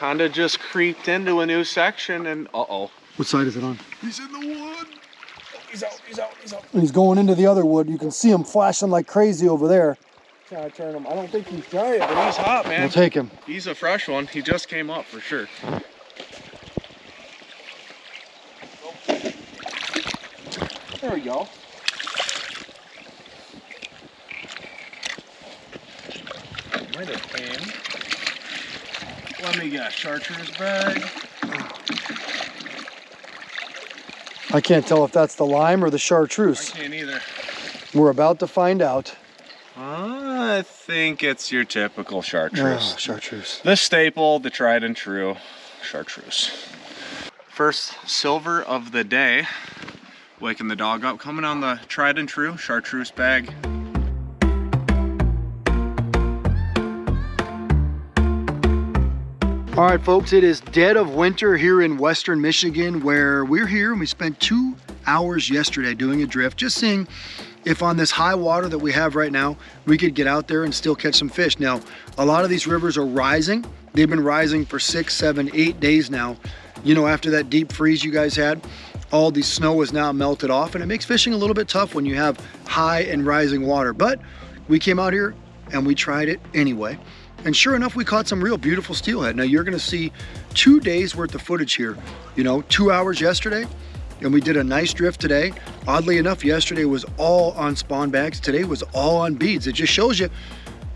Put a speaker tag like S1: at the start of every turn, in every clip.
S1: kind of just creeped into a new section and uh-oh.
S2: What side is it on?
S1: He's in the wood. Oh, he's out, he's out, he's out.
S2: He's going into the other wood. You can see him flashing like crazy over there.
S1: Trying to turn him. I don't think he's giant, but he's hot, man.
S2: We'll take him.
S1: He's a fresh one. He just came up for sure. There we go. Might have came. Let me get a chartreuse bag.
S2: I can't tell if that's the lime or the chartreuse.
S1: I can't either.
S2: We're about to find out.
S1: I think it's your typical chartreuse.
S2: Oh, chartreuse.
S1: The staple, the tried and true chartreuse. First silver of the day. Waking the dog up, coming on the tried and true chartreuse bag.
S2: All right, folks, it is dead of winter here in Western Michigan, where we're here and we spent 2 hours yesterday doing a drift, just seeing if on this high water that we have right now, we could get out there and still catch some fish. Now, a lot of these rivers are rising. They've been rising for 6, 7, 8 days now. You know, after that deep freeze you guys had, all the snow is now melted off, and it makes fishing a little bit tough when you have high and rising water. But we came out here and we tried it anyway. And sure enough, we caught some real beautiful steelhead. Now you're gonna see 2 days worth of footage here. You know, 2 hours yesterday, and we did a nice drift today. Oddly enough, yesterday was all on spawn bags. Today was all on beads. It just shows you,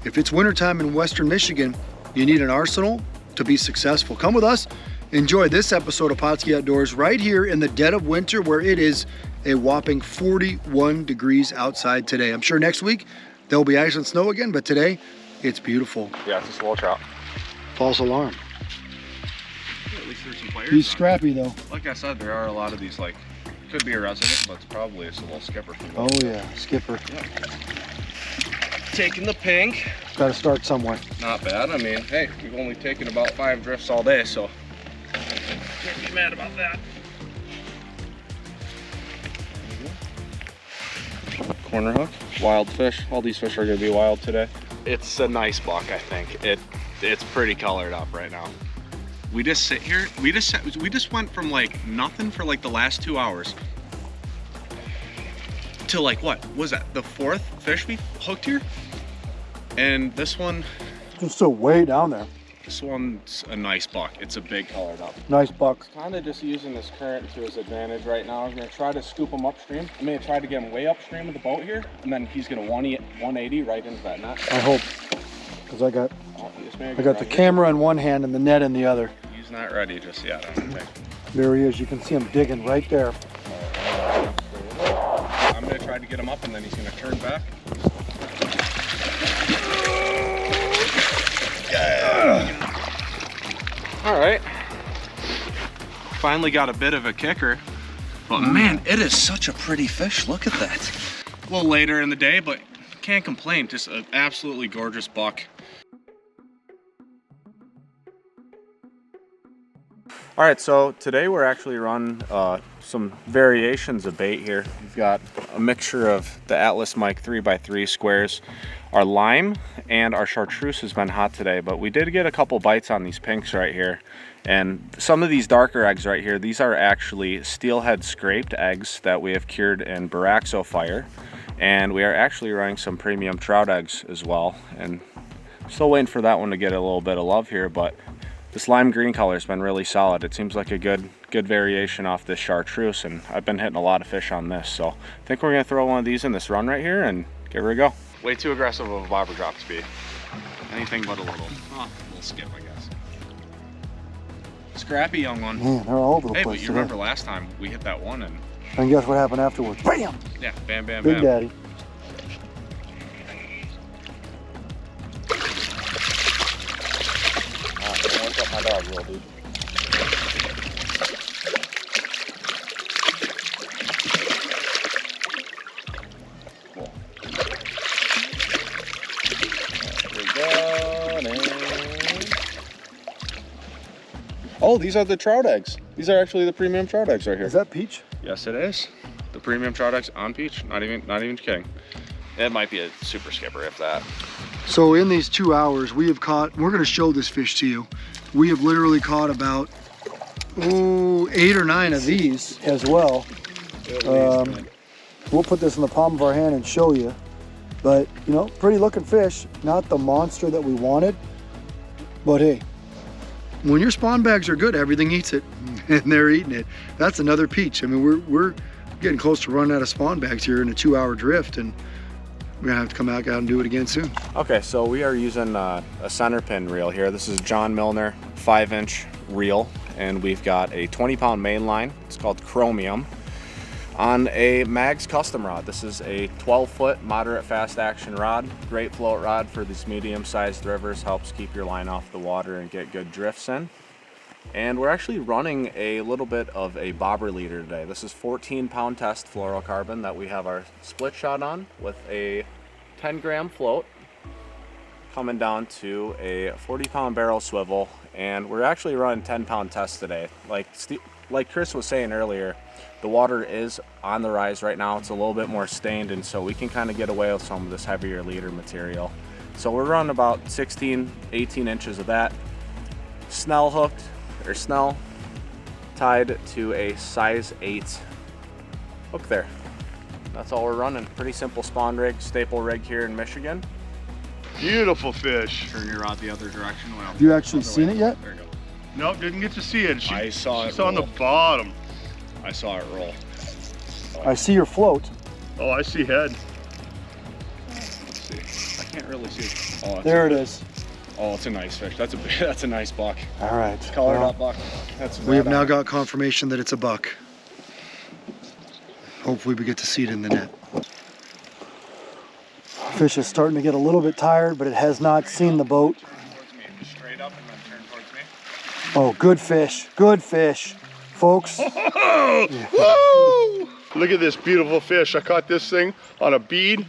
S2: if it's wintertime in Western Michigan, you need an arsenal to be successful. Come with us, enjoy this episode of Pautzke Outdoors right here in the dead of winter, where it is a whopping 41 degrees outside today. I'm sure next week there'll be ice and snow again, but today, it's beautiful.
S1: Yeah, it's a slow trout.
S2: False alarm.
S1: At least there's some players.
S2: He's scrappy though.
S1: Like I said, there are a lot of these, like, could be a resident, but it's probably a little skipper from
S2: Oh yeah, skipper.
S1: Yep. Taking the pink.
S2: Got to start somewhere.
S1: Not bad. I mean, hey, we've only taken about 5 drifts all day, so can't be mad about that. Corner hook, wild fish. All these fish are gonna be wild today. It's a nice buck, I think. It's pretty colored up right now. We just sit here. We just went from like nothing for like the last 2 hours to like, what was that? The 4th fish we hooked here, and this one.
S2: Just still way down there.
S1: This one's a nice buck. It's a big colored up.
S2: Nice buck.
S1: Kind of just using this current to his advantage right now. I'm gonna try to scoop him upstream. I'm gonna try to get him way upstream of the boat here, and then he's gonna 180 right into that net.
S2: I hope, because I got the camera in one hand and the net in the other.
S1: He's not ready just yet, I don't think.
S2: There he is. You can see him digging right there.
S1: I'm gonna try to get him up, and then he's gonna turn back. All right, finally got a bit of a kicker, but man, it is such a pretty fish. Look at that. A little later in the day, but can't complain. Just an absolutely gorgeous buck. All right, so today we're actually running some variations of bait here. We've got a mixture of the Atlas Mike 3x3 squares. Our lime and our chartreuse has been hot today, but we did get a couple bites on these pinks right here. And some of these darker eggs right here, these are actually steelhead scraped eggs that we have cured in Boraxo fire. And we are actually running some premium trout eggs as well. And still waiting for that one to get a little bit of love here, but this lime green color has been really solid. It seems like a good variation off this chartreuse, and I've been hitting a lot of fish on this. So I think we're gonna throw one of these in this run right here and give her a go. Way too aggressive of a bobber drop to be anything but a little skip, I guess. Scrappy young one.
S2: Man, they're all over the place.
S1: Hey, but you remember last time we hit that one
S2: and guess what happened afterwards? Bam!
S1: Yeah, bam, bam,
S2: Big
S1: bam.
S2: Daddy.
S1: What's up my dog roll, dude? Cool. Oh, these are the trout eggs. These are actually the premium trout eggs right here.
S2: Is that peach?
S1: Yes, it is. The premium trout eggs on peach. Not even kidding. It might be a super skipper if that.
S2: So in these 2 hours, we have caught, we're gonna show this fish to you. we have literally caught about 8 or 9 of these as well. We'll put this in the palm of our hand and show you. But, you know, pretty looking fish. Not the monster that we wanted. But hey, when your spawn bags are good, everything eats it. And they're eating it. That's another peach. I mean, we're getting close to running out of spawn bags here in a 2-hour drift. And we're gonna have to come back out and do it again soon.
S1: Okay, so we are using a center pin reel here. This is John Milner 5-inch reel. And we've got a 20-pound main line. It's called Chromium. On a Mags custom rod. This is a 12-foot moderate fast action rod. Great float rod for these medium-sized rivers. Helps keep your line off the water and get good drifts in. And we're actually running a little bit of a bobber leader today. This is 14-pound test fluorocarbon that we have our split shot on with a 10-gram float coming down to a 40-pound barrel swivel. And we're actually running 10-pound tests today. Like Chris was saying earlier, the water is on the rise right now. It's a little bit more stained, and so we can kind of get away with some of this heavier leader material. So we're running about 16, 18 inches of that. Snell hooked, or Snell tied to a size 8 hook there. That's all we're running. Pretty simple spawn rig, staple rig here in Michigan.
S3: Beautiful fish.
S1: Turn your rod the other direction. Well,
S2: Have you actually seen it yet?
S1: There you go.
S3: Nope, didn't get to see it.
S1: I saw it
S3: She's on the
S1: roll.
S3: bottom.
S1: I saw it roll.
S2: I see your float.
S3: Oh, I see head.
S1: Let's see. I can't really see. Oh,
S2: There it is.
S1: Oh, it's a nice fish. That's a nice buck.
S2: All right.
S1: Colored
S2: Well,
S1: up buck. That's
S2: we have
S1: right
S2: now
S1: on.
S2: got confirmation that it's a buck. Hopefully we get to see it in the net. Fish is starting to get a little bit tired, but it has not seen the boat.
S1: Towards me. Just straight up and then turn towards me.
S2: Oh, good fish, folks.
S3: Woo! Look at this beautiful fish. I caught this thing on a bead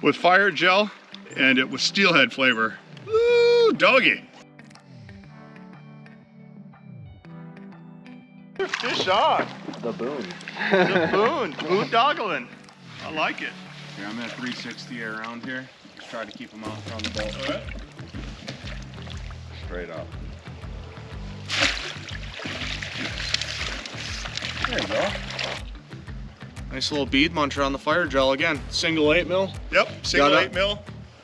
S3: with fire gel, and it was steelhead flavor. Woo, doggy. Fish on.
S1: The boom.
S3: The boon. Boondoggling. I like it.
S1: Here, I'm at 360 around here. Just try to keep them out from the boat. Straight up. There you go. Nice little bead muncher on the fire gel again. Single 8 mil.
S3: Yep, single
S1: Got it.
S3: 8 mil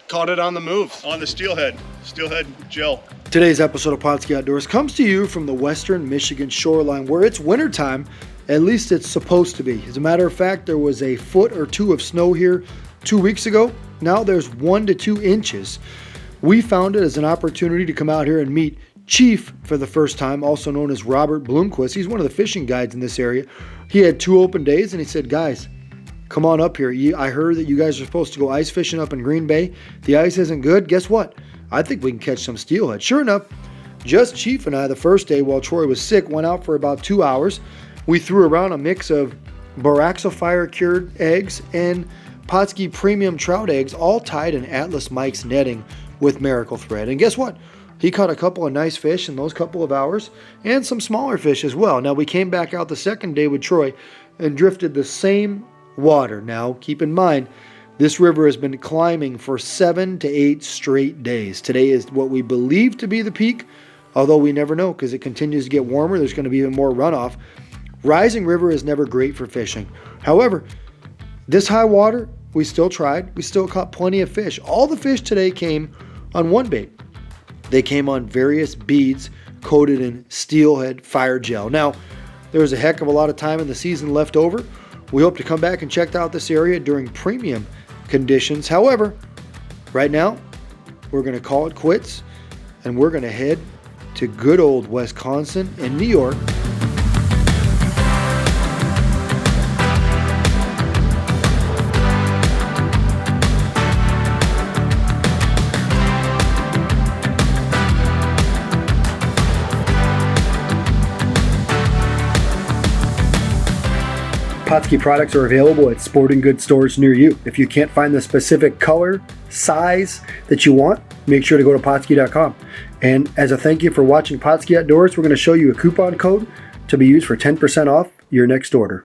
S1: Caught it on the move.
S3: on the steelhead. Steelhead gel.
S2: Today's episode of Pautzke Outdoors comes to you from the western Michigan shoreline where it's wintertime, at least it's supposed to be. As a matter of fact, there was a foot or 2 of snow here 2 weeks ago. Now there's 1 to 2 inches. We found it as an opportunity to come out here and meet Chief for the first time, also known as Robert Bloomquist. He's one of the fishing guides in this area. He had 2 open days and he said, guys, come on up here. I heard that you guys are supposed to go ice fishing up in Green Bay. The ice isn't good. Guess what? I think we can catch some steelhead. Sure enough, just Chief and I the first day while Troy was sick went out for about 2 hours. We threw around a mix of Boraxo fire cured eggs and Pautzke premium trout eggs, all tied in Atlas Mike's netting with miracle thread. And guess what? He caught a couple of nice fish in those couple of hours and some smaller fish as well. Now we came back out the second day with Troy and drifted the same water. Now keep in mind, this river has been climbing for 7 to 8 straight days. Today is what we believe to be the peak, although we never know because it continues to get warmer. There's going to be even more runoff. Rising river is never great for fishing. However, this high water, we still tried. We still caught plenty of fish. All the fish today came on one bait. They came on various beads coated in steelhead fire gel. Now, there was a heck of a lot of time in the season left over. We hope to come back and check out this area during premium conditions. However, right now, we're going to call it quits and we're going to head to good old Wisconsin and New York. Pautzke products are available at sporting goods stores near you. If you can't find the specific color, size that you want, make sure to go to Pautzke.com. And as a thank you for watching Pautzke Outdoors, we're going to show you a coupon code to be used for 10% off your next order.